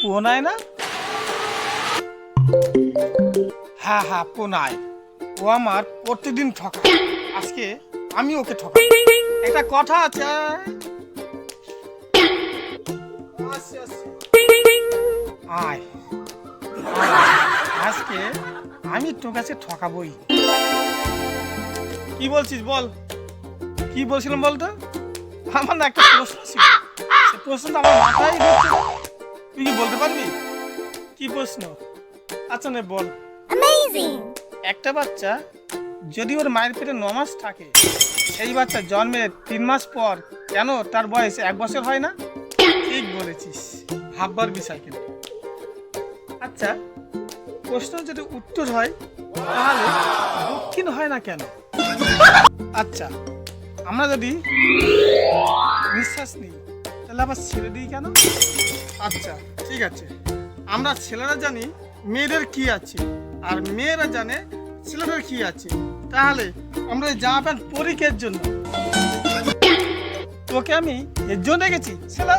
পোনায় না? হ্যাঁ পোনায়। ও আমার প্রতিদিন ঠকায়, আজকে আমি ওকে ঠকাই। একটা কথা আছে, আয় আজকে আমি তোর কাছে ঠকাবই। কি বলছিস বল, কি বলছিলাম বলতো? আমার না একটা প্রশ্ন ছিল, সে প্রশ্নটা আমার মাথায় ঘুরছে। তুই কি বলতে পারবি কি প্রশ্ন? আচ্ছা নে বল। একটা বাচ্চা যদি ওর মায়ের পেটে 9 মাস থাকে, সেই বাচ্চা জন্মের 3 মাস পর কেন তার বয়স 1 বছর হয় না? ঠিক বলেছিস, ভাববার বিষয় কিন্তু। আচ্ছা, প্রশ্ন যদি উত্তর হয় তাহলে দক্ষিণ হয় না কেন? আচ্ছা, আমরা যদি নিঃশ্বাস নিই তাহলে আবার ছেড়ে দিই কেন? আচ্ছা ঠিক আছে, আমরা ছেলেরা জানি মেয়েদের কি আছে, আর মেয়েরা জানে ছেলেদের কি আছে। তাহলে আমরা এই জামা প্যান্ট পরীক্ষার জন্য তোকে আমি এর জন্য রেখেছি ছেলে।